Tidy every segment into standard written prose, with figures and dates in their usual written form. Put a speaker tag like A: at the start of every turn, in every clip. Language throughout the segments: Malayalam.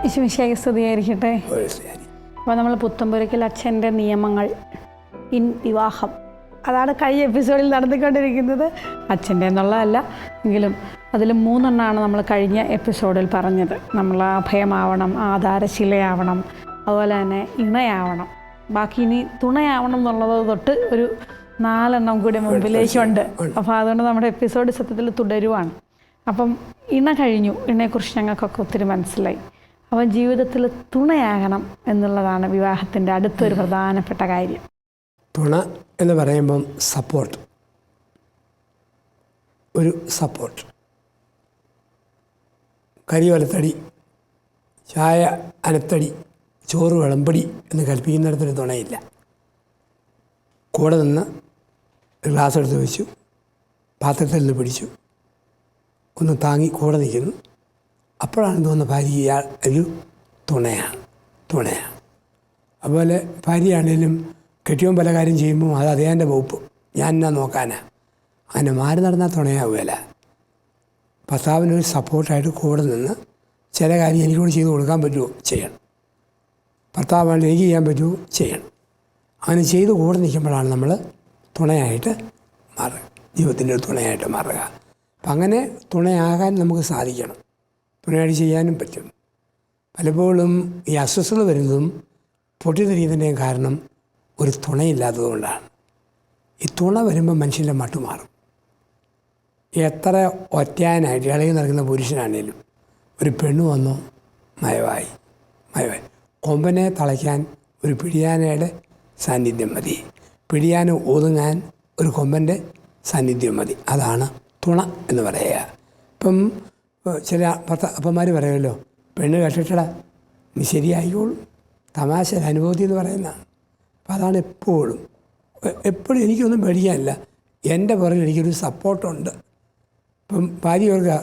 A: ഈശോമിശിഹായ്ക്ക് സ്തുതിയായിരിക്കട്ടെ. അപ്പോൾ നമ്മൾ പുത്തമ്പുരയ്ക്കൽ അച്ഛൻ്റെ നിയമങ്ങൾ ഇൻ വിവാഹം അതാണ് കഴിഞ്ഞ എപ്പിസോഡിൽ നടത്തിക്കൊണ്ടിരിക്കുന്നത്. അച്ഛൻ്റെ എന്നുള്ളതല്ല എങ്കിലും അതിൽ 3 എണ്ണമാണ് നമ്മൾ കഴിഞ്ഞ എപ്പിസോഡിൽ പറഞ്ഞത്. നമ്മൾ അഭയമാവണം, ആധാരശിലയാവണം, അതുപോലെ തന്നെ ഇണയാവണം. ബാക്കി ഇനി തുണയാവണം എന്നുള്ളത് തൊട്ട് ഒരു 4 എണ്ണം കൂടി മുമ്പിലേക്കുണ്ട്. അപ്പോൾ അതുകൊണ്ട് നമ്മുടെ എപ്പിസോഡ് സത്യത്തിൽ തുടരുവാണ്. അപ്പം ഇണ കഴിഞ്ഞു, ഇണയെക്കുറിച്ച് ഞങ്ങൾക്കൊക്കെ ഒത്തിരി മനസ്സിലായി. അപ്പം ജീവിതത്തിൽ തുണയാകണം എന്നുള്ളതാണ് വിവാഹത്തിൻ്റെ അടുത്തൊരു പ്രധാനപ്പെട്ട കാര്യം.
B: തുണ എന്ന് പറയുമ്പം സപ്പോർട്ട്, ഒരു സപ്പോർട്ട്. കരി വലത്തടി, ചായ അനത്തടി, ചോറ് വിളമ്പടി എന്ന് കൽപ്പിക്കുന്നിടത്തൊരു തുണയില്ല. കൂടെ നിന്ന് ഒരു ഗ്ലാസ് എടുത്ത് വെച്ചു, പാത്രത്തിൽ നിന്ന് പിടിച്ചു, ഒന്ന് താങ്ങി കൂടെ നിൽക്കുന്നു. അപ്പോഴാണ് തോന്നുന്ന ഭാര്യ ഒരു തുണയാണ്. അതുപോലെ ഭാര്യയാണേലും കെട്ടിയോൻ പല കാര്യം ചെയ്യുമ്പോൾ അത് അതേൻ്റെ വകുപ്പ്, ഞാൻ എന്നാ നോക്കാനാ, അങ്ങനെ മാറി നടന്നാൽ തുണയാവുകയില്ല. ഭർത്താവിനൊരു സപ്പോർട്ടായിട്ട് കൂടെ നിന്ന് ചില കാര്യം എനിക്കൂടെ ചെയ്ത് കൊടുക്കാൻ പറ്റുമോ ചെയ്യണം, ഭർത്താവാണ് എനിക്ക് ചെയ്യാൻ പറ്റുമോ ചെയ്യണം. അങ്ങനെ ചെയ്ത് കൂടെ നിൽക്കുമ്പോഴാണ് നമ്മൾ തുണയായിട്ട് മാറുക, ജീവിതത്തിൻ്റെ ഒരു തുണയായിട്ട് മാറുക. അപ്പം അങ്ങനെ തുണയാകാൻ നമുക്ക് സാധിക്കണം, തുണയായിട്ട് ചെയ്യാനും പറ്റും. പലപ്പോഴും ഈ അസ്വസ്ഥത വരുന്നതും പൊട്ടിത്തെറിയുന്നതിൻ്റെയും കാരണം ഒരു തുണയില്ലാത്തത് കൊണ്ടാണ്. ഈ തുണ വരുമ്പോൾ മനുഷ്യൻ്റെ മട്ടു മാറും. എത്ര ഒറ്റയാനായിട്ട് ഇളകി നടക്കുന്ന പുരുഷനാണേലും ഒരു പെണ്ണ് വന്നോ മയവായി. കൊമ്പനെ തളയ്ക്കാൻ ഒരു പിടിയാനയുടെ സാന്നിധ്യം മതി, പിടിയാന ഒതുങ്ങാൻ ഒരു കൊമ്പൻ്റെ സാന്നിധ്യം മതി. അതാണ് തുണ എന്ന് പറയുക. ഇപ്പം ചില അപ്പന്മാർ പറയുമല്ലോ, പെണ്ണ് കെട്ടിട്ടടാ നീ ശരിയായിക്കോളും, തമാശ അനുഭൂതി എന്ന് പറയുന്നതാണ്. അപ്പം അതാണ് എപ്പോഴും എനിക്കൊന്നും പേടിക്കാനില്ല, എൻ്റെ പുറകിൽ എനിക്കൊരു സപ്പോർട്ടുണ്ട്. ഇപ്പം ഭാര്യ ഓർക്കുക,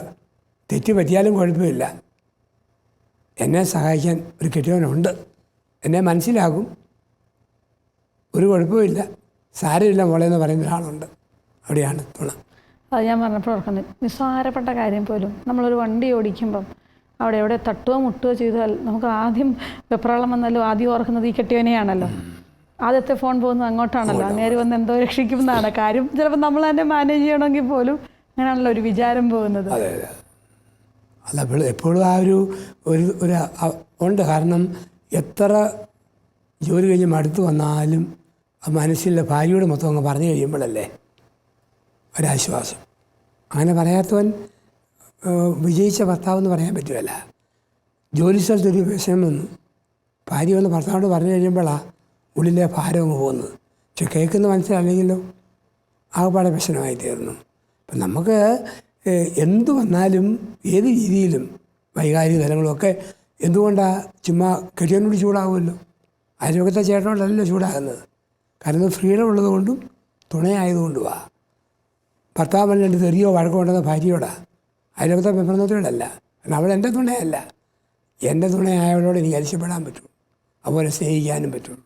B: തെറ്റ് പറ്റിയാലും കുഴപ്പമില്ല, എന്നെ സഹായിക്കാൻ ഒരു കെട്ടിയവനുണ്ട്, എന്നെ മനസ്സിലാകും, ഒരു കുഴപ്പമില്ല, സാരമില്ല മോളെ എന്ന് പറയുന്ന ഒരാളുണ്ട്. അവിടെയാണ് തുണ.
A: അത് ഞാൻ പറഞ്ഞപ്പോൾ ഓർക്കുന്നത്, നിസ്സാരപ്പെട്ട കാര്യം പോലും നമ്മളൊരു വണ്ടി ഓടിക്കുമ്പം അവിടെ എവിടെ തട്ടുകയോ മുട്ടുകയോ ചെയ്താൽ നമുക്ക് ആദ്യം വെപ്രാളം വന്നാലും ആദ്യം ഓർക്കുന്നത് ഈ കെട്ടിയവനെയാണല്ലോ. ആദ്യത്തെ ഫോൺ പോകുന്നത് അങ്ങോട്ടാണല്ലോ, അങ്ങേര് വന്ന് എന്തോ രക്ഷിക്കുമെന്നാണ് കാര്യം. ചിലപ്പോൾ നമ്മൾ തന്നെ മാനേജ് ചെയ്യണമെങ്കിൽ പോലും അങ്ങനെയാണല്ലോ ഒരു വിചാരം പോകുന്നത്.
B: അതെ അല്ല, എപ്പോഴും ആ ഒരു ഉണ്ട്. കാരണം എത്ര ജോലി കഴിഞ്ഞ് മടുത്ത് വന്നാലും മനസ്സിലെ ഭാര്യയോട് മൊത്തം അങ്ങ് പറഞ്ഞു കഴിയുമ്പോഴല്ലേ ഒരാശ്വാസം. അങ്ങനെ പറയാത്തവൻ വിജയിച്ച ഭർത്താവെന്ന് പറയാൻ പറ്റുമല്ല. ജോലി സ്ഥലത്തൊരു വിഷയം വന്നു, ഭാര്യ വന്ന് ഭർത്താവോട് പറഞ്ഞു കഴിയുമ്പോഴാണ് ഉള്ളിലെ ഭാരം അങ്ങ് പോകുന്നത്. പക്ഷെ കേൾക്കുന്ന മനസ്സിലല്ലെങ്കിലോ ആകെപ്പാടെ വിഷമമായി തീർന്നു. അപ്പം നമുക്ക് എന്തു വന്നാലും ഏത് രീതിയിലും വൈകാരിക തലങ്ങളുമൊക്കെ എന്തുകൊണ്ടാണ് ചുമ്മാ കെട്ടിയവനോട് ചൂടാകുമല്ലോ, അയൽവക്കത്തെ ചേട്ടനോടല്ലല്ലോ ചൂടാകുന്നത്. കാരണം ഫ്രീഡം ഉള്ളതുകൊണ്ടും തുണയായതുകൊണ്ടുമാണ്. ഭർത്താവ് രണ്ട് തെറിയോ വഴക്കോ ഉണ്ടെന്ന ഭാര്യയോടാണ്, അയൽവക്കത്തെ പെമ്പറന്നത്തോടല്ല. കാരണം അവൾ എൻ്റെ തുണയല്ല, എൻ്റെ തുണയായവളോട് എനിക്ക് അരിശപ്പെടാൻ പറ്റും, അതുപോലെ സ്നേഹിക്കാനും പറ്റും.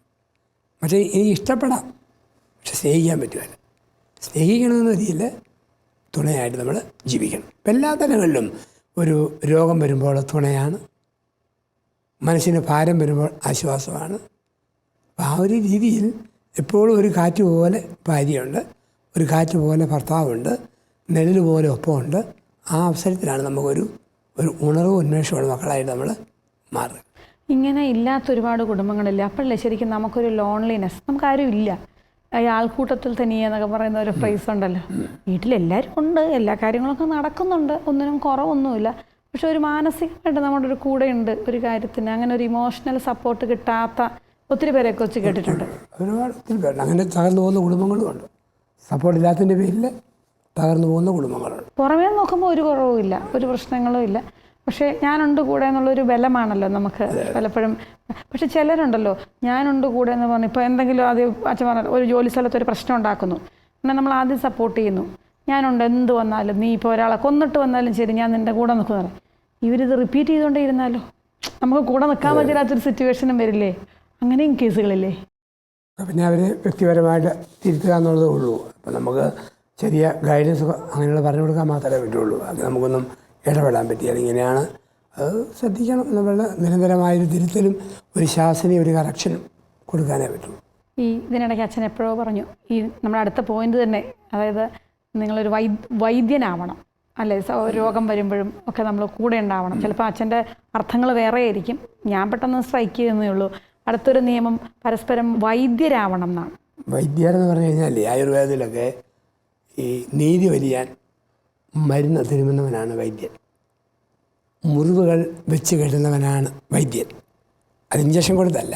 B: പക്ഷേ എനിക്ക് ഇഷ്ടപ്പെടാം, പക്ഷെ സ്നേഹിക്കാൻ പറ്റുമല്ല. സ്നേഹിക്കണമെന്ന് രീതിയിൽ തുണയായിട്ട് നമ്മൾ ജീവിക്കണം. ഇപ്പം എല്ലാ തലങ്ങളിലും ഒരു രോഗം വരുമ്പോൾ തുണയാണ്, മനസ്സിന് ഭാരം വരുമ്പോൾ ആശ്വാസമാണ്. അപ്പം ആ ഒരു രീതിയിൽ എപ്പോഴും ഒരു കാറ്റ് പോലെ ഭാര്യയുണ്ട്, ഒരു കാറ്റ് പോലെ ഭർത്താവുണ്ട്, നിഴൽ പോലെ ഒപ്പമുണ്ട്. ആ അവസരത്തിലാണ് നമുക്കൊരു ഉണർവ് ഉന്മേഷമുള്ള മക്കളായിട്ട് നമ്മൾ മാറുക.
A: ഇങ്ങനെ ഇല്ലാത്ത ഒരുപാട് കുടുംബങ്ങളില്ല. അപ്പോഴല്ലേ ശരിക്കും നമുക്കൊരു ലോൺലിനെസ്, നമുക്കാരും ഇല്ല. ഈ ആൾക്കൂട്ടത്തിൽ തനിയെന്നൊക്കെ പറയുന്ന ഒരു ഫ്രേസ് ഉണ്ടല്ലോ. വീട്ടിലെല്ലാവരും ഉണ്ട്, എല്ലാ കാര്യങ്ങളൊക്കെ നടക്കുന്നുണ്ട്, ഒന്നിനും കുറവൊന്നുമില്ല. പക്ഷെ ഒരു മാനസികമായിട്ട് നമ്മുടെ ഒരു കൂടെയുണ്ട് ഒരു കാര്യത്തിന്. അങ്ങനെ ഒരു ഇമോഷണൽ സപ്പോർട്ട് കിട്ടാത്ത ഒത്തിരി പേരെയൊക്കെ വെച്ച് കേട്ടിട്ടുണ്ട്.
B: ഒത്തിരി പേരുണ്ട് അങ്ങനെ തകർന്നു പോകുന്ന കുടുംബങ്ങളുമുണ്ട്. സപ്പോർട്ട് ഇല്ലാത്തതിൻ്റെ പേരിൽ തകർന്നു പോകുന്ന കുടുംബങ്ങളുണ്ട്. പുറമേ
A: നോക്കുമ്പോൾ ഒരു കുറവുമില്ല, ഒരു പ്രശ്നങ്ങളും ഇല്ല. പക്ഷേ ഞാനുണ്ട് കൂടെ എന്നുള്ളൊരു ബലമാണല്ലോ നമുക്ക് പലപ്പോഴും. പക്ഷെ ചിലരുണ്ടല്ലോ, ഞാനുണ്ട് കൂടെ എന്ന് പറഞ്ഞു ഇപ്പോൾ എന്തെങ്കിലും ആദ്യം അച്ഛൻ പറഞ്ഞാൽ ഒരു ജോലി സ്ഥലത്ത് ഒരു പ്രശ്നം ഉണ്ടാക്കുന്നു, എന്നാൽ നമ്മൾ ആദ്യം സപ്പോർട്ട് ചെയ്യുന്നു. ഞാനുണ്ട്, എന്ത് വന്നാലും, നീ ഇപ്പോൾ ഒരാളെ കൊന്നിട്ട് വന്നാലും ശരി, ഞാൻ നിൻ്റെ കൂടെ നിൽക്കുന്ന പറയും. ഇവരിത് റിപ്പീറ്റ് ചെയ്തുകൊണ്ടേ ഇരുന്നാലോ നമുക്ക് കൂടെ നിൽക്കാൻ പറ്റില്ലാത്തൊരു സിറ്റുവേഷനും വരില്ലേ? അങ്ങനെയും കേസുകളില്ലേ?
B: പിന്നെ അവരെ വ്യക്തിപരമായിട്ട് തിരുത്തുക എന്നുള്ളതേ ഉള്ളൂ. അപ്പം നമുക്ക് ചെറിയ ഗൈഡൻസ് അങ്ങനെയുള്ള പറഞ്ഞു കൊടുക്കാൻ മാത്രമേ പറ്റുള്ളൂ. അത് നമുക്കൊന്നും ഇടപെടാൻ പറ്റിയാൽ ഇങ്ങനെയാണ് അത് ശ്രദ്ധിക്കണം. നമ്മൾ നിരന്തരമായൊരു തിരുത്തലും ഒരു ശാസനയും ഒരു കറക്ഷനും കൊടുക്കാനേ പറ്റും.
A: ഇതിനിടയ്ക്ക് അച്ഛൻ എപ്പോഴോ പറഞ്ഞു, നമ്മുടെ അടുത്ത പോയിന്റ് തന്നെ, അതായത് നിങ്ങളൊരു വൈദ്യനാവണം അല്ലേ, രോഗം വരുമ്പോഴും ഒക്കെ നമ്മൾ കൂടെ ഉണ്ടാവണം. ചിലപ്പോൾ അച്ഛൻ്റെ അർത്ഥങ്ങൾ വേറെ ആയിരിക്കും, ഞാൻ പെട്ടെന്ന് സ്ട്രൈക്ക് ചെയ്യുന്നേ ഉള്ളൂ. അടുത്തൊരു നിയമം പരസ്പരം വൈദ്യരാവണം എന്നാണ്.
B: വൈദ്യരെന്ന് പറഞ്ഞു കഴിഞ്ഞാൽ ആയുർവേദത്തിലൊക്കെ ഈ നീതി വലിയാൻ മരുന്ന് തിരുമുന്നവനാണ് വൈദ്യൻ. മുറിവുകൾ വെച്ച് കെട്ടുന്നവനാണ് വൈദ്യൻ. അത് ഇഞ്ചക്ഷൻ കൊടുത്തല്ല,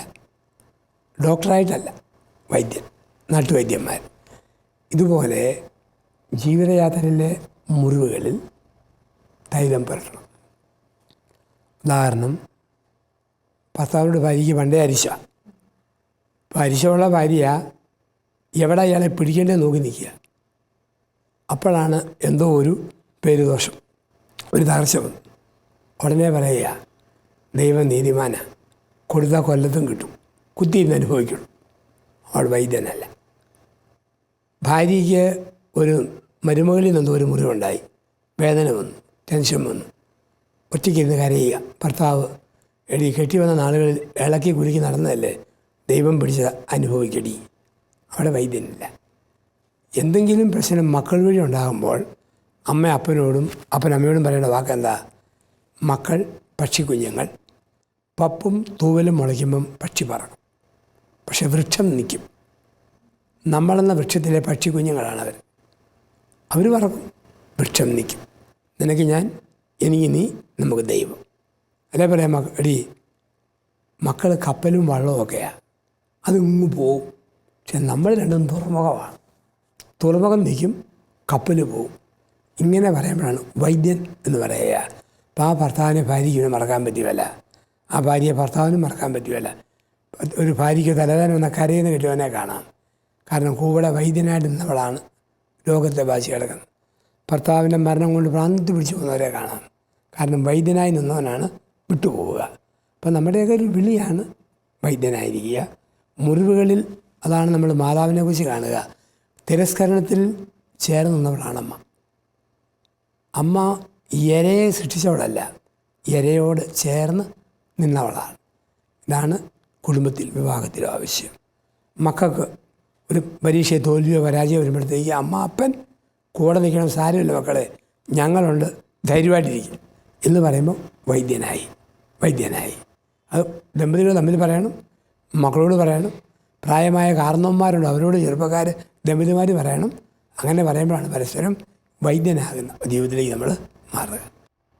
B: ഡോക്ടറായിട്ടല്ല വൈദ്യൻ, നാട്ടുവൈദ്യന്മാർ. ഇതുപോലെ ജീവിതയാത്രയിലെ മുറിവുകളിൽ തൈലം പുരട്ടണം. ഉദാഹരണം, ഭർത്താവിനോട് ഭാര്യയ്ക്ക് പണ്ടേ അരിശ. അപ്പോൾ അരിശമുള്ള ഭാര്യ എവിടെ അയാളെ പിടിക്കേണ്ടത് നോക്കി നിൽക്കുക. അപ്പോഴാണ് എന്തോ ഒരു പേരുദോഷം, ഒരു തകർച്ച വന്നു. ഉടനെ പറയുക, ദൈവം നീതിമാന, കൊടുത്താൽ കൊല്ലത്തും കിട്ടും, കുത്തിയിരുന്ന് അനുഭവിക്കണം. അവൾ വൈദ്യനല്ല. ഭാര്യയ്ക്ക് ഒരു മരുമകളിൽ നിന്നും ഒരു മുറിവുണ്ടായി, വേദന വന്നു, ടെൻഷൻ വന്നു, ഒറ്റയ്ക്കിരുന്ന് കരയുക. ഭർത്താവ്, എടി കെട്ടി വന്ന നാളുകളിൽ ഇളക്കി കുലുക്കി നടന്നതല്ലേ, ദൈവം പിടിച്ച് അനുഭവിക്കടി. അവിടെ വൈദ്യനില്ല. എന്തെങ്കിലും പ്രശ്നം മക്കൾ വഴി ഉണ്ടാകുമ്പോൾ അമ്മ അപ്പനോടും അപ്പനമ്മയോടും പറയേണ്ട വാക്കെന്താ? മക്കൾ പക്ഷിക്കുഞ്ഞുങ്ങൾ, പപ്പും തൂവലും മുളയ്ക്കുമ്പം പക്ഷി പറക്കും, പക്ഷെ വൃക്ഷം നിൽക്കും. നമ്മളെന്ന വൃക്ഷത്തിലെ പക്ഷിക്കുഞ്ഞുങ്ങളാണവർ. അവർ പറക്കും, വൃക്ഷം നിൽക്കും. നിനക്ക് ഞാൻ, എനിക്ക് നീ, നമുക്ക് ദൈവം. അതേപോലെ എടി മക്കൾ കപ്പലും വള്ളവും ഒക്കെയാണ്, അതിങ്ങ് പോവും. പക്ഷെ നമ്മൾ രണ്ടും തുറമുഖമാണ്. തുറമുഖം നിൽക്കും, കപ്പൽ പോവും. ഇങ്ങനെ പറയുമ്പോഴാണ് വൈദ്യൻ എന്ന് പറയുക. അപ്പോൾ ആ ഭർത്താവിനെ ഭാര്യയ്ക്ക് മറക്കാൻ പറ്റുമല്ല, ആ ഭാര്യയെ ഭർത്താവിനും മറക്കാൻ പറ്റുമല്ല. ഒരു ഭാര്യയ്ക്ക് തലവേദന വന്ന കരയെന്ന് കിട്ടുവാനെ കാണാം. കാരണം കൂടെ വൈദ്യനായിട്ട് നിന്നവളാണ് രോഗത്തെ ബാധിച്ച് കിടക്കുന്നത്. ഭർത്താവിൻ്റെ മരണം കൊണ്ട് ഭ്രാന്തി പിടിച്ചു പോകുന്നവരെ കാണാം. കാരണം വൈദ്യനായി നിന്നവനാണ് വിട്ടുപോവുക. അപ്പം നമ്മുടെയൊക്കെ ഒരു വിളിയാണ് വൈദ്യനായിരിക്കുക. മുറിവുകളിൽ അതാണ് നമ്മൾ മാതാവിനെ കുറിച്ച് കാണുക. തിരസ്കരണത്തിൽ ചേർന്ന് നിന്നവളാണമ്മ. അമ്മ ഇരയെ സൃഷ്ടിച്ചവളല്ല, ഇരയോട് ചേർന്ന് നിന്നവളാണ്. ഇതാണ് കുടുംബത്തിൽ വിവാഹത്തിലും ആവശ്യം. മക്കൾക്ക് ഒരു പരീക്ഷയെ തോൽവിയോ പരാജയം വരുമ്പോഴത്തേക്ക് അമ്മ അപ്പൻ കൂടെ നിൽക്കണം. സാരമില്ല മക്കളെ, ഞങ്ങളുണ്ട്, ധൈര്യമായിട്ടിരിക്കും എന്ന് പറയുമ്പോൾ വൈദ്യനായി. അത് ദമ്പതികൾ തമ്മിൽ പറയണം, മക്കളോട് പറയണം, പ്രായമായ കാരണവന്മാരുണ്ട് അവരോട് ചെറുപ്പക്കാർ ദമ്പതിമാർ പറയണം. അങ്ങനെ പറയുമ്പോഴാണ് പരസ്പരം വൈദ്യനാകുന്ന ജീവിതത്തിലേക്ക് നമ്മൾ മാറുക.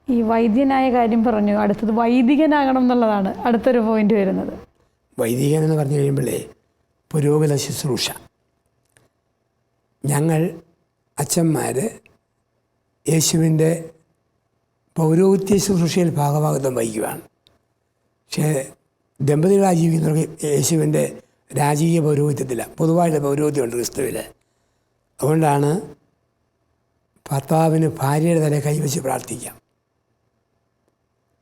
A: ഈ വൈദ്യനായ കാര്യം പറഞ്ഞു, അടുത്തത് വൈദികനാകണം എന്നുള്ളതാണ് അടുത്തൊരു പോയിന്റ് വരുന്നത്.
B: വൈദികൻ എന്ന് പറഞ്ഞു കഴിയുമ്പോഴേ പുരോഗത ശുശ്രൂഷ. ഞങ്ങൾ അച്ഛന്മാർ യേശുവിൻ്റെ പൗരോഹിത്യ ശുശ്രൂഷയിൽ ഭാഗഭാഗത്വം വഹിക്കുകയാണ്. പക്ഷേ ദമ്പതികളായി ജീവിക്കുന്നവർക്ക് യേശുവിൻ്റെ രാജകീയ പൗരോഹിത്യത്തില്ല, പൊതുവായിട്ട് പൗരോഹിത്യമുണ്ട് ക്രിസ്തുവിൽ. അതുകൊണ്ടാണ് ഭർത്താവിന് ഭാര്യയുടെ തല കൈവച്ച് പ്രാർത്ഥിക്കാം,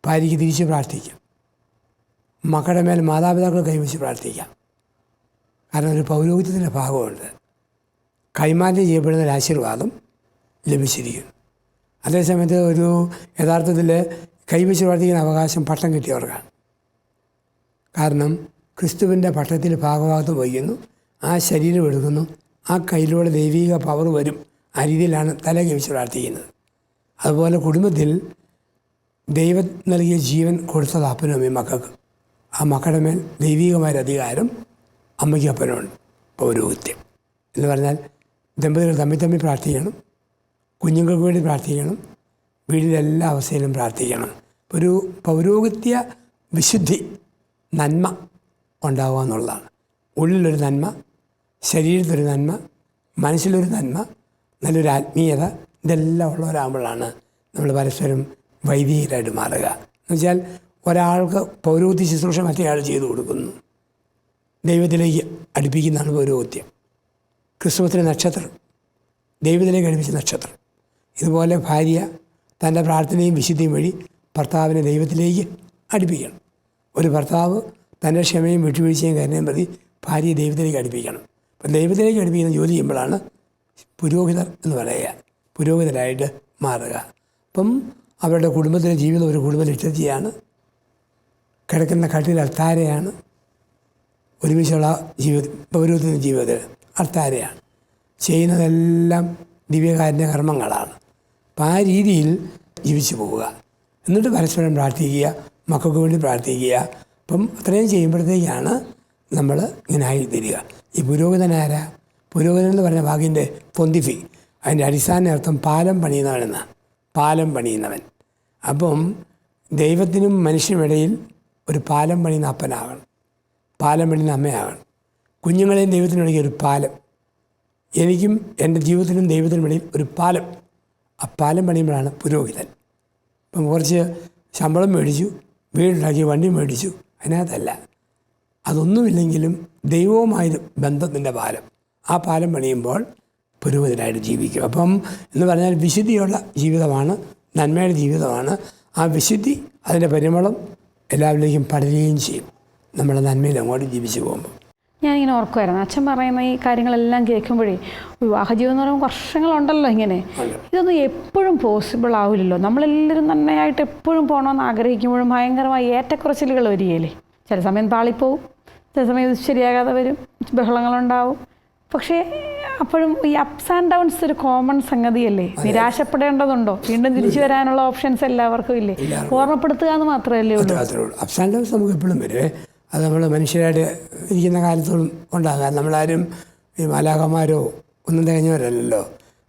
B: ഭാര്യയ്ക്ക് തിരിച്ച് പ്രാർത്ഥിക്കാം, മക്കളുടെ മേൽ മാതാപിതാക്കൾ കൈവച്ച് പ്രാർത്ഥിക്കാം. കാരണം ഒരു പൗരോഹിത്യത്തിൻ്റെ ഭാഗമുണ്ട്. കൈമാറ്റം ചെയ്യപ്പെടുന്ന ഒരു ആശീർവാദം ലഭിച്ചിരിക്കുന്നു. അതേസമയത്ത് ഒരു യഥാർത്ഥത്തിൽ കൈവച്ച് പ്രാർത്ഥിക്കുന്ന അവകാശം പട്ടം കിട്ടിയവർക്കാണ്. കാരണം ക്രിസ്തുവിൻ്റെ പട്ടത്തിൽ ഭാഗഭാഗത്ത് വഹിക്കുന്നു, ആ ശരീരം എടുക്കുന്നു, ആ കയ്യിലൂടെ ദൈവിക പവർ വരും. ആ രീതിയിലാണ് തല കൈവച്ച് പ്രാർത്ഥിക്കുന്നത്. അതുപോലെ കുടുംബത്തിൽ ദൈവം നൽകിയ ജീവൻ കൊടുത്തത് അപ്പനും അമ്മയും മക്കൾക്ക്. ആ മക്കളുടെ മേൽ ദൈവികമായ അധികാരം അമ്മയ്ക്കും അപ്പനുമുണ്ട്. പൗരോഹിത്യം എന്ന് പറഞ്ഞാൽ ദമ്പതികൾ തമ്മിൽ പ്രാർത്ഥിക്കണം, കുഞ്ഞുങ്ങൾക്ക് വേണ്ടി പ്രാർത്ഥിക്കണം, വീടിൻ്റെ എല്ലാ അവസ്ഥയിലും പ്രാർത്ഥിക്കണം. ഒരു പൗരോഹിത്യ വിശുദ്ധി, നന്മ ഉണ്ടാവുക എന്നുള്ളതാണ്. ഉള്ളിലൊരു നന്മ, ശരീരത്തിലൊരു നന്മ, മനസ്സിലൊരു നന്മ, നല്ലൊരു ആത്മീയത, ഇതെല്ലാം ഉള്ളവരാകുമ്പോഴാണ് നമ്മൾ പരസ്പരം വൈദികരായിട്ട് മാറുക. എന്നുവെച്ചാൽ ഒരാൾക്ക് പൗരോഹിത്യ ശുശ്രൂഷ മറ്റേയാൾ ചെയ്തു കൊടുക്കുന്നു, ദൈവത്തിലേക്ക് അടുപ്പിക്കുന്നതാണ് പൗരോഹിത്യം. ക്രിസ്തുമത്തിലെ നക്ഷത്രം ദൈവത്തിലേക്ക് അടുപ്പിച്ച നക്ഷത്രം. ഇതുപോലെ ഭാര്യ തൻ്റെ പ്രാർത്ഥനയും വിശുദ്ധിയും വഴി ഭർത്താവിനെ ദൈവത്തിലേക്ക് അടുപ്പിക്കണം. ഒരു ഭർത്താവ് തൻ്റെ ക്ഷമയും വിട്ടുവീഴ്ചയും കരുണയും പ്രതി ഭാര്യയെ ദൈവത്തിലേക്ക് അടുപ്പിക്കണം. അപ്പം ദൈവത്തിലേക്ക് അടുപ്പിക്കുന്ന ജോലി ചെയ്യുമ്പോഴാണ് പുരോഹിതർ എന്ന് പറയുക, പുരോഹിതരായിട്ട് മാറുക. അപ്പം അവരുടെ കുടുംബത്തിലെ ജീവിതം ഒരു കുടുംബ ലക്ഷ്യത്തെയാണ്. കിടക്കുന്ന കട്ടിൽ അൾത്താരയാണ്. ഒരുമിച്ചുള്ള പൗരോഹിത്യ ജീവിതത്തിൽ അൾത്താരയാണ്. ചെയ്യുന്നതെല്ലാം ദിവ്യകാരുണ്യ കർമ്മങ്ങളാണ്. അപ്പം ആ രീതിയിൽ ജീവിച്ചു പോവുക. എന്നിട്ട് പരസ്പരം പ്രാർത്ഥിക്കുക, മക്കൾക്ക് വേണ്ടി പ്രാർത്ഥിക്കുക. അപ്പം അത്രയും ചെയ്യുമ്പോഴത്തേക്കാണ് നമ്മൾ ഇങ്ങനെ ആയിത്തരിക. ഈ പുരോഹിതനാരാ? പുരോഹിതൻ എന്ന് പറഞ്ഞ വാക്കിൻ്റെ പൊന്തിഫി, അതിൻ്റെ അടിസ്ഥാന അർത്ഥം പാലം പണിയുന്നവനെന്നാണ്. പാലം പണിയുന്നവൻ. അപ്പം ദൈവത്തിനും മനുഷ്യനുമിടയിൽ ഒരു പാലം പണിയുന്ന അപ്പനാകണം, പാലം പണിയുന്ന അമ്മയാകണം. കുഞ്ഞുങ്ങളെയും ദൈവത്തിനിടയ്ക്ക് ഒരു പാലം, എനിക്കും എൻ്റെ ജീവിതത്തിനും ദൈവത്തിനും ഇടയിൽ ഒരു പാലം. ആ പാലം പണിയുമ്പോഴാണ് പുരോഹിതൻ. ഇപ്പം കുറച്ച് ശമ്പളം മേടിച്ചു, വീടുണ്ടാക്കി, വണ്ടി മേടിച്ചു, അതിനകത്തല്ല. അതൊന്നുമില്ലെങ്കിലും ദൈവവുമായി ബന്ധത്തിൻ്റെ പാലം, ആ പാലം പണിയുമ്പോൾ പുരോഹിതനായിട്ട് ജീവിക്കും. അപ്പം എന്ന് പറഞ്ഞാൽ വിശുദ്ധിയുള്ള ജീവിതമാണ്, നന്മയുടെ ജീവിതമാണ്. ആ വിശുദ്ധി, അതിൻ്റെ പരിമളം എല്ലാവരിലേക്കും പടരുകയും ചെയ്യും നമ്മുടെ നന്മയിൽ അങ്ങോട്ട് ജീവിച്ചു പോകുമ്പോൾ.
A: ഞാനിങ്ങനെ ഓർക്കുമായിരുന്നു, അച്ഛൻ പറയുന്ന ഈ കാര്യങ്ങളെല്ലാം കേൾക്കുമ്പോഴേ വിവാഹ ജീവിതം എന്ന് പറയുമ്പോൾ വർഷങ്ങളുണ്ടല്ലോ ഇങ്ങനെ. ഇതൊന്നും എപ്പോഴും പോസിബിൾ ആവില്ലല്ലോ. നമ്മളെല്ലാവരും നന്നായിട്ട് എപ്പോഴും പോകണമെന്ന് ആഗ്രഹിക്കുമ്പോഴും ഭയങ്കരമായ ഏറ്റക്കുറച്ചിലുകൾ വരികയില്ലേ. ചില സമയം പാളിപ്പോവും, ചില സമയം ഇത് ശരിയാകാതെ വരും, ബഹളങ്ങളുണ്ടാവും. പക്ഷേ അപ്പോഴും ഈ അപ്സ് ആൻഡ് ഡൗൺസ് ഒരു കോമൺ സംഗതിയല്ലേ. നിരാശപ്പെടേണ്ടതുണ്ടോ? വീണ്ടും തിരിച്ചു വരാനുള്ള ഓപ്ഷൻസ് എല്ലാവർക്കും ഇല്ലേ. ഓർമ്മപ്പെടുത്തുക എന്ന് മാത്രമല്ലേ ഉള്ളൂ.
B: അപ്സ് ആൻഡ് ഡൗൺസ് നമുക്ക് എപ്പോഴും വരുവേ. അത് നമ്മൾ മനുഷ്യരായിട്ട് ഇരിക്കുന്ന കാലത്തോളം ഉണ്ടാകാം. നമ്മളാരും ഈ മാലാഖമാരോ ഒന്നും തികഞ്ഞവരല്ലല്ലോ.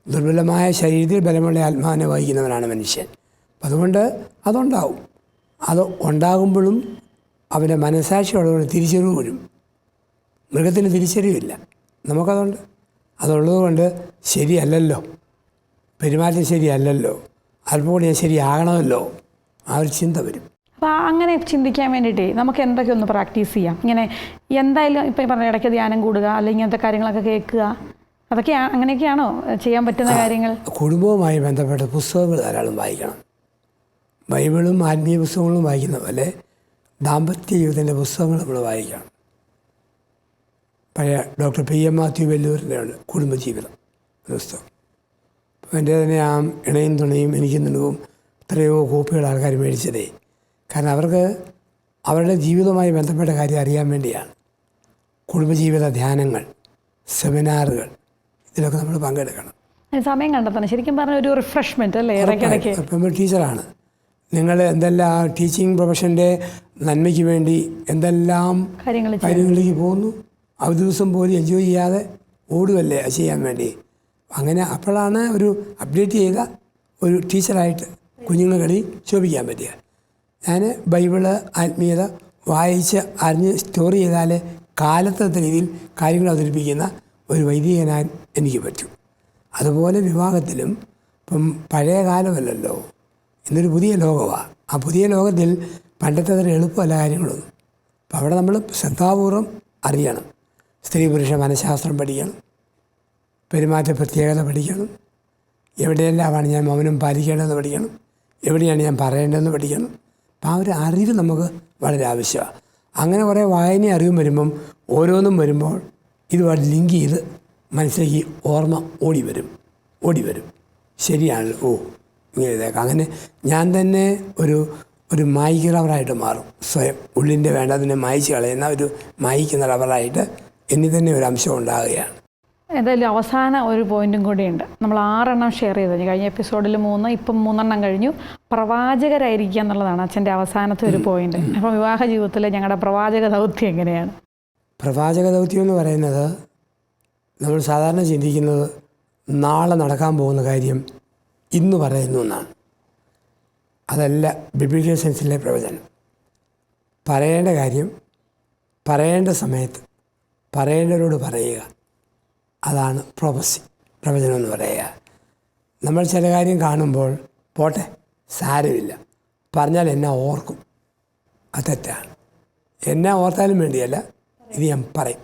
B: ദുർബലമായ ശരീരത്തിൽ ബലമുള്ള ആത്മാവിനെ വഹിക്കുന്നവനാണ് മനുഷ്യൻ. അതുകൊണ്ട് അതുണ്ടാവും. അത് ഉണ്ടാകുമ്പോഴും അവൻ്റെ മനസ്സാക്ഷിയുള്ളതുകൊണ്ട് തിരിച്ചറിവ് വരും. മൃഗത്തിന് തിരിച്ചറിവില്ല, നമുക്കതുണ്ട്. അതുള്ളതുകൊണ്ട് ശരിയല്ലല്ലോ, പെരുമാറ്റം ശരിയല്ലല്ലോ, അല്പം കൂടി ഞാൻ ശരിയാകണമല്ലോ, ആ ഒരു ചിന്ത വരും.
A: അപ്പോൾ അങ്ങനെ ചിന്തിക്കാൻ വേണ്ടിയിട്ടേ നമുക്ക് എന്തൊക്കെ ഒന്ന് പ്രാക്ടീസ് ചെയ്യാം. ഇങ്ങനെ എന്തായാലും ഇപ്പം പറഞ്ഞ ഇടയ്ക്ക് ധ്യാനം കൂടുക, അല്ലെങ്കിൽ ഇങ്ങനത്തെ കാര്യങ്ങളൊക്കെ കേൾക്കുക, അതൊക്കെ അങ്ങനെയൊക്കെയാണോ ചെയ്യാൻ പറ്റുന്ന കാര്യങ്ങൾ?
B: കുടുംബവുമായി ബന്ധപ്പെട്ട പുസ്തകങ്ങൾ ധാരാളം വായിക്കണം. ബൈബിളും ആത്മീയ പുസ്തകങ്ങളും വായിക്കുന്ന പോലെ ദാമ്പത്യ ജീവിതത്തിൻ്റെ പുസ്തകങ്ങൾ നമ്മൾ വായിക്കണം. പഴയ ഡോക്ടർ PM മാത്യു വെല്ലൂരിൻ്റെ ഉണ്ട് കുടുംബജീവിതം പുസ്തകം. അപ്പോൾ എൻ്റെ തന്നെ ആ ഇണയും തുണയും എനിക്കും നിന്നുവും എത്രയോ കോപ്പികൾ ആൾക്കാർ മേടിച്ചതേ. കാരണം അവർക്ക് അവരുടെ ജീവിതവുമായി ബന്ധപ്പെട്ട കാര്യം അറിയാൻ വേണ്ടിയാണ്. കുടുംബജീവിത ധ്യാനങ്ങൾ, സെമിനാറുകൾ, ഇതിലൊക്കെ നമ്മൾ പങ്കെടുക്കണം.
A: സമയം കണ്ടെത്തണം. ശരിക്കും പറഞ്ഞ ഒരു റിഫ്രഷ്മെൻറ്റ് അല്ലേ ഇടയ്ക്കിടയ്ക്ക്.
B: ഇപ്പം ടീച്ചറാണ്, നിങ്ങൾ എന്തെല്ലാം ടീച്ചിങ് പ്രൊഫഷൻ്റെ നന്മയ്ക്ക് വേണ്ടി എന്തെല്ലാം കാര്യങ്ങളിലേക്ക് പോകുന്നു. ആ ദിവസം പോലും എൻജോയ് ചെയ്യാതെ ഓടുകയല്ലേ ചെയ്യാൻ വേണ്ടി. അങ്ങനെ അപ്പോഴാണ് ഒരു അപ്ഡേറ്റ് ചെയ്ത ഒരു ടീച്ചറായിട്ട് കുഞ്ഞുങ്ങളെ ശോഭിക്കാൻ പറ്റുക. ഞാൻ ബൈബിള് ആത്മീയത വായിച്ച് അറിഞ്ഞ് സ്റ്റോറി ചെയ്താൽ കാലത്തത്തെ രീതിയിൽ കാര്യങ്ങൾ അവതരിപ്പിക്കുന്ന ഒരു വൈദികനാൻ എനിക്ക് പറ്റും. അതുപോലെ വിവാഹത്തിലും ഇപ്പം പഴയ കാലമല്ലല്ലോ, ഇന്നൊരു പുതിയ ലോകമാണ്. ആ പുതിയ ലോകത്തിൽ പണ്ടത്തെ അത്ര എളുപ്പമല്ല കാര്യങ്ങളൊന്നും. അപ്പം അവിടെ നമ്മൾ ശ്രദ്ധാപൂർവം അറിയണം. സ്ത്രീ പുരുഷ മനഃശാസ്ത്രം പഠിക്കണം, പെരുമാറ്റ പ്രത്യേകത പഠിക്കണം, എവിടെയെല്ലാമാണ് ഞാൻ മൗനം പാലിക്കേണ്ടതെന്ന് പഠിക്കണം, എവിടെയാണ് ഞാൻ പറയേണ്ടതെന്ന് പഠിക്കണം. അപ്പം ആ ഒരു അറിവ് നമുക്ക് വളരെ ആവശ്യമാണ്. അങ്ങനെ കുറേ വായനയും അറിവും വരുമ്പം ഓരോന്നും വരുമ്പോൾ ഇതുമായിട്ട് ലിങ്ക് ചെയ്ത് മനസ്സിലേക്ക് ഓർമ്മ ഓടി വരും. ശരിയാണ്, ഇങ്ങനെ ഇതേക്കാം. അങ്ങനെ ഞാൻ തന്നെ ഒരു മായിക്ക് റബ്ബറായിട്ട് മാറും. സ്വയം ഉള്ളിൻ്റെ വേണ്ടതിനെ മായിച്ച് കളയുന്ന ഒരു മായിക്കുന്ന റബ്ബറായിട്ട് എന്നിൽ തന്നെ ഒരു അംശം ഉണ്ടാകുകയാണ്.
A: എന്തായാലും അവസാന ഒരു പോയിന്റും കൂടിയുണ്ട്. നമ്മൾ 6 എണ്ണം ഷെയർ ചെയ്തു. കഴിഞ്ഞ എപ്പിസോഡിൽ 3, ഇപ്പം 3 എണ്ണം കഴിഞ്ഞു. പ്രവാചകരായിരിക്കുക എന്നുള്ളതാണ് അച്ഛൻ്റെ അവസാനത്തെ ഒരു പോയിന്റ്. അപ്പം വിവാഹ ജീവിതത്തിൽ ഞങ്ങളുടെ പ്രവാചക ദൗത്യം എങ്ങനെയാണ്?
B: പ്രവാചക ദൗത്യം എന്ന് പറയുന്നത് നമ്മൾ സാധാരണ ചിന്തിക്കുന്നത് നാളെ നടക്കാൻ പോകുന്ന കാര്യം ഇന്ന് പറയുന്നു എന്നാണ്. അതല്ല ബിബ്ലിക്കൽ സെൻസിലെ പ്രവചനം. പറയേണ്ട കാര്യം പറയേണ്ട സമയത്ത് പറയേണ്ടവരോട് പറയുക, അതാണ് പ്രൊഫസി, പ്രവചനം എന്ന് പറയുക. നമ്മൾ ചില കാര്യം കാണുമ്പോൾ പോട്ടെ സാരമില്ല, പറഞ്ഞാൽ എന്നെ ഓർക്കും, അത് തെറ്റാണ്. എന്നെ ഓർത്താലും വേണ്ടിയല്ല, ഇത് ഞാൻ പറയും.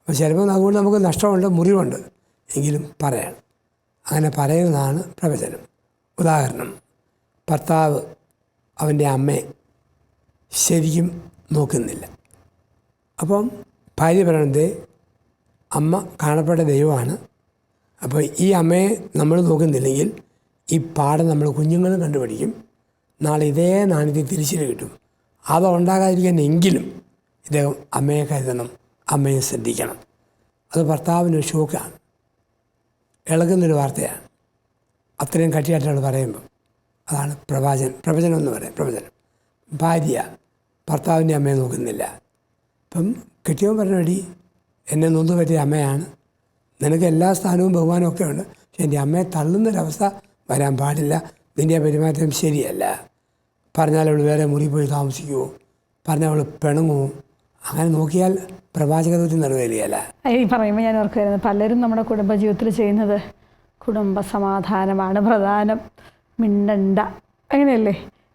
B: അപ്പോൾ ചിലപ്പോൾ അതുകൊണ്ട് നമുക്ക് നഷ്ടമുണ്ട്, മുറിവുണ്ട്, എങ്കിലും പറയണം. അങ്ങനെ പറയുന്നതാണ് പ്രവചനം. ഉദാഹരണം, ഭർത്താവ് അവൻ്റെ അമ്മയെ ശരിക്കും നോക്കുന്നില്ല. അപ്പം ഭാര്യ പറയണത്, അമ്മ കാണപ്പെട്ട ദൈവമാണ്, അപ്പോൾ ഈ അമ്മയെ നമ്മൾ നോക്കുന്നില്ലെങ്കിൽ ഈ പാഠം നമ്മൾ കുഞ്ഞുങ്ങളും കണ്ടുപിടിക്കും. നാളെ ഇതേ നാണയത്തിൽ തിരിച്ചിൽ കിട്ടും. അതുണ്ടാകാതിരിക്കാനെങ്കിലും ഇദ്ദേഹം അമ്മയെ കരുതണം, അമ്മയെ ശ്രദ്ധിക്കണം. അത് ഭർത്താവിനൊരു ഷോക്കാണ്, ഇളകുന്നൊരു വാർത്തയാണ്. അത്രയും കട്ടിയായിട്ടാണ് പറയുമ്പോൾ അതാണ് പ്രവചനം എന്ന് പറയാം. പ്രവചനം. ഭാര്യ ഭർത്താവിൻ്റെ അമ്മയെ നോക്കുന്നില്ല. ഇപ്പം കെട്ടിയവൻ പറഞ്ഞടി, എന്നെ നൊന്തു പറ്റിയ അമ്മയാണ്, നിനക്ക് എല്ലാ സ്ഥാനവും ബഹുമാനവും ഒക്കെ ഉണ്ട്, പക്ഷെ എൻ്റെ അമ്മയെ തള്ളുന്നൊരവസ്ഥ വരാൻ പാടില്ല, നിൻ്റെ പെരുമാറ്റം ശരിയല്ല. പറഞ്ഞാൽ അവൾ വേറെ മുറി പോയി താമസിക്കുമോ, പറഞ്ഞാൽ അവൾ പിണങ്ങുമോ, അങ്ങനെ നോക്കിയാൽ പ്രവാചകത്വത്തിൽ നിറവേറിയല്ല.
A: ഈ പറയുമ്പോൾ ഞാൻ ഓർക്കുമായിരുന്നു, പലരും നമ്മുടെ കുടുംബജീവിതത്തിൽ ചെയ്യുന്നത് കുടുംബ സമാധാനമാണ് പ്രധാനം, മിണ്ടണ്ട, അങ്ങനെയല്ലേ,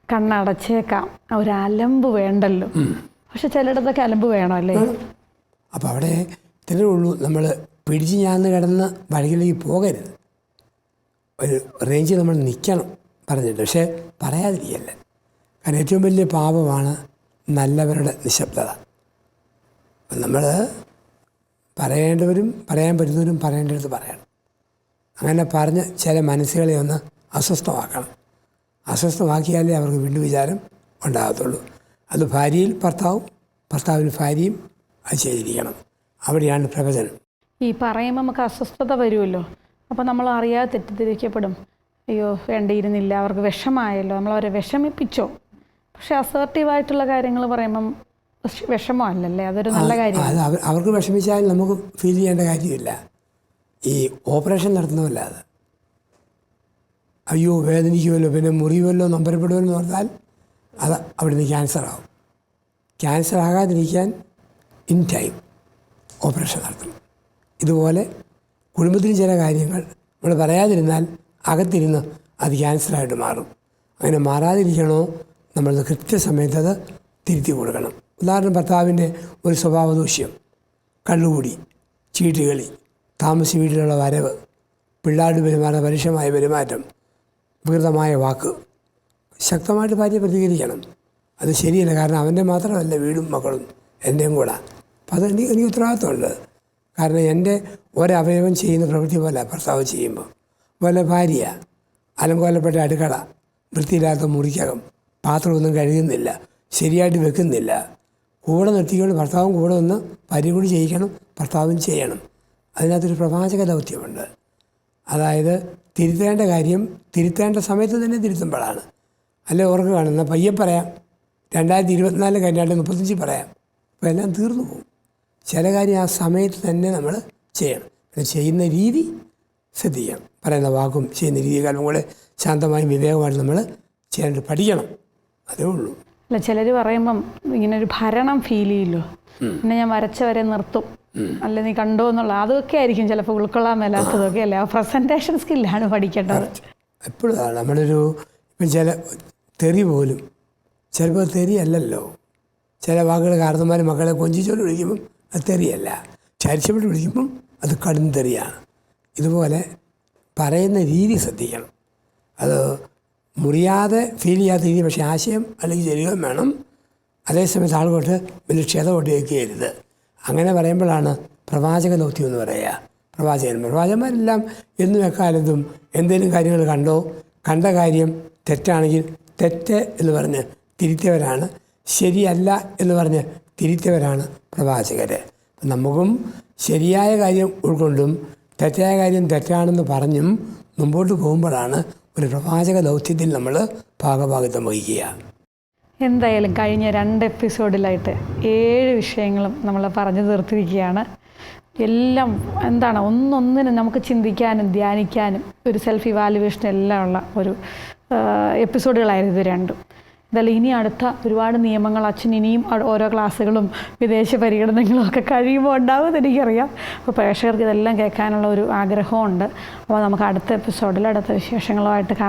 A: കണ്ണടച്ചേക്കാം, ഒരു അലമ്പ് വേണ്ടല്ലോ. പക്ഷെ ചിലയിടത്തൊക്കെ അലമ്പ് വേണമല്ലേ.
B: അപ്പോൾ അവിടെ ഇത്രയേ ഉള്ളൂ, നമ്മൾ പിടിച്ച് ഞാന്ന് കിടന്ന് വഴികളിലേക്ക് പോകരുത്. ഒരു റേഞ്ചിൽ നമ്മൾ നിൽക്കണം പറഞ്ഞിട്ട്, പക്ഷേ പറയാതിരിക്കല്ല. കാരണം ഏറ്റവും വലിയ പാപമാണ് നല്ലവരുടെ നിശബ്ദത. നമ്മൾ പറയേണ്ടവരും പറയാൻ പറ്റുന്നവരും പറയേണ്ടടുത്ത് പറയണം. അങ്ങനെ പറഞ്ഞ് ചില മനസ്സുകളെ ഒന്ന് അസ്വസ്ഥമാക്കണം. അസ്വസ്ഥമാക്കിയാലേ അവർക്ക് വീണ്ടും വിചാരം ഉണ്ടാകത്തുള്ളൂ. അത് ഭാര്യയിൽ ഭർത്താവും, ഭർത്താവിൽ ഭാര്യയും അത് ചെയ്തിരിക്കണം. അവിടെയാണ് പ്രവചനം.
A: ഈ പറയുമ്പോൾ നമുക്ക് അസ്വസ്ഥത വരുമല്ലോ, അപ്പോൾ നമ്മൾ അറിയാതെ തെറ്റിദ്ധരിക്കപ്പെടും. അയ്യോ വേണ്ടിയിരുന്നില്ല, അവർക്ക് വിഷമായല്ലോ, നമ്മളവരെ വിഷമിപ്പിച്ചോ. പക്ഷെ അസേർട്ടീവായിട്ടുള്ള കാര്യങ്ങൾ പറയുമ്പം വിഷമമല്ലല്ലേ, അതൊരു നല്ല കാര്യം.
B: അത് അവർക്ക് വിഷമിച്ചാൽ നമുക്ക് ഫീൽ ചെയ്യേണ്ട കാര്യമില്ല. ഈ ഓപ്പറേഷൻ നടത്തുന്നതല്ല അത്. അയ്യോ വേദനിക്കുമല്ലോ, പിന്നെ മുറിയുമല്ലോ, നമ്പരപ്പെടുമല്ലോ എന്ന് പറഞ്ഞാൽ അത് അവിടുന്ന് ക്യാൻസറാകും. ക്യാൻസർ ആകാതിരിക്കാൻ ഇൻ ടൈം ഓപ്പറേഷൻ നടത്തണം. ഇതുപോലെ കുടുംബത്തിൽ ചില കാര്യങ്ങൾ നമ്മൾ പറയാതിരുന്നാൽ അകത്തിരുന്ന് അത് ക്യാൻസറായിട്ട് മാറും. അങ്ങനെ മാറാതിരിക്കണോ, നമ്മളത് കൃത്യസമയത്ത് അത് തിരുത്തി കൊടുക്കണം. ഉദാഹരണം, ഭർത്താവിൻ്റെ ഒരു സ്വഭാവ ദൂഷ്യം, കള്ളുകൂടി, ചീട്ടുകളി, താമസ വീട്ടിലുള്ള വരവ്, പിള്ളാട് പെരുമാറുന്ന പരുഷമായ പെരുമാറ്റം, വികൃതമായ വാക്ക്, ശക്തമായിട്ട് ഭാര്യ പ്രതികരിക്കണം. അത് ശരിയല്ല, കാരണം അവൻ്റെ മാത്രമല്ല വീടും മക്കളും എൻ്റെയും കൂടെ. അപ്പം അത് എനിക്ക് ഉത്തരവാദിത്തമുണ്ട്. കാരണം എൻ്റെ ഒരവയവം ചെയ്യുന്ന പ്രവൃത്തി പോലെ ഭർത്താവ് ചെയ്യുമ്പോൾ, പോലെ ഭാര്യ അലങ്കോലപ്പെട്ട അടുക്കള, വൃത്തിയില്ലാത്ത മുറിക്കകം, പാത്രമൊന്നും കഴുകുന്നില്ല, ശരിയായിട്ട് വെക്കുന്നില്ല, കൂടെ നിർത്തിക്കൊണ്ട് ഭർത്താവും കൂടെ ഒന്ന് ഭാര്യ കൂടി ചെയ്യിക്കണം, ഭർത്താവും ചെയ്യണം. അതിനകത്തൊരു പ്രവാചക ദൗത്യമുണ്ട്. അതായത് തിരുത്തേണ്ട കാര്യം തിരുത്തേണ്ട സമയത്ത് തന്നെ തിരുത്തുമ്പോഴാണ്. അല്ലെ ഓർക്ക് കാണുന്ന പയ്യെ പറയാം, 2024 കഴിഞ്ഞാൽ 35 പറയാം, അപ്പോൾ എല്ലാം തീർന്നു പോകും. ചില കാര്യം ആ സമയത്ത് തന്നെ നമ്മൾ ചെയ്യണം. ചെയ്യുന്ന രീതി ശ്രദ്ധിക്കണം. പറയുന്ന വാക്കും ചെയ്യുന്ന രീതിയെക്കാളും കൂടെ ശാന്തമായും വിവേകമായിട്ട് നമ്മൾ ചെയ്യാനായിട്ട് പഠിക്കണം. അതേ ഉള്ളൂ.
A: അല്ല, ചിലർ പറയുമ്പം ഇങ്ങനെ ഒരു ഭരണം ഫീൽ ചെയ്യില്ലോ, പിന്നെ ഞാൻ വരച്ചവരെ നിർത്തും, അല്ല നീ കണ്ടോ എന്നുള്ള, അതൊക്കെ ആയിരിക്കും ചിലപ്പോൾ ഉൾക്കൊള്ളാൻ മേലാത്തതൊക്കെ അല്ലേ. ആ പ്രസൻറ്റേഷൻ സ്കില്ലാണ് പഠിക്കേണ്ടത്.
B: എപ്പോഴും നമ്മളൊരു ഇപ്പം ചില തെറി പോലും ചിലപ്പോൾ തെറിയല്ലല്ലോ. ചില വാക്കുകൾ കാരണന്മാർ മക്കളെ കൊഞ്ചിച്ചോണ്ട് വിളിക്കുമ്പം അത് തെറിയല്ല, ചരിച്ചപ്പെട്ട് വിളിക്കുമ്പം അത് കടും തെറിയാണ്. ഇതുപോലെ പറയുന്ന രീതി ശ്രദ്ധിക്കണം. അത് മുറിയാതെ ഫീൽ ചെയ്യാത്ത രീതി, പക്ഷേ ആശയം അല്ലെങ്കിൽ ശരീരം വേണം. അതേസമയത്ത് ആളുകൊണ്ട് വലിയ ക്ഷത കൊണ്ടുവയ്ക്കരുത്. അങ്ങനെ പറയുമ്പോഴാണ് പ്രവാചക ദൗത്യം എന്ന് പറയുക. പ്രവാചകന്മാരെല്ലാം എന്നും എക്കാലത്തും എന്തെങ്കിലും കാര്യങ്ങൾ കണ്ട കാര്യം തെറ്റാണെങ്കിൽ തെറ്റ് എന്ന് പറഞ്ഞ് തിരുത്തിയവരാണ്, ശരിയല്ല എന്ന് പറഞ്ഞ് തിരുത്തിയവരാണ് പ്രവാചകർ. നമുക്കും ശരിയായ കാര്യം ഉൾക്കൊണ്ടും തെറ്റായ കാര്യം തെറ്റാണെന്ന് പറഞ്ഞും മുമ്പോട്ട് പോകുമ്പോഴാണ് ഒരു പ്രവാചക ദൗത്യത്തിൽ നമ്മൾ ഭാഗഭാഗിത്വം വഹിക്കുക.
A: എന്തായാലും കഴിഞ്ഞ 2 എപ്പിസോഡിലായിട്ട് 7 വിഷയങ്ങളും നമ്മൾ പറഞ്ഞു തീർത്തിരിക്കുകയാണ്. എല്ലാം എന്താണ്, ഒന്നൊന്നിനും നമുക്ക് ചിന്തിക്കാനും ധ്യാനിക്കാനും ഒരു സെൽഫ് ഇവാലുവേഷനും എല്ലാം ഉള്ള ഒരു എപ്പിസോഡുകളായിരുന്നു ഇത് രണ്ടും. എന്തായാലും ഇനി അടുത്ത ഒരുപാട് നിയമങ്ങൾ അച്ഛൻ ഇനിയും ഓരോ ക്ലാസ്സുകളും വിദേശ പര്യടനങ്ങളും ഒക്കെ കഴിയുമ്പോൾ ഉണ്ടാവുമെന്ന് എനിക്കറിയാം. അപ്പോൾ പ്രേക്ഷകർക്ക് ഇതെല്ലാം കേൾക്കാനുള്ള ഒരു ആഗ്രഹമുണ്ട്. അപ്പോൾ നമുക്ക് അടുത്ത എപ്പിസോഡിൽ അടുത്ത വിശേഷങ്ങളുമായിട്ട്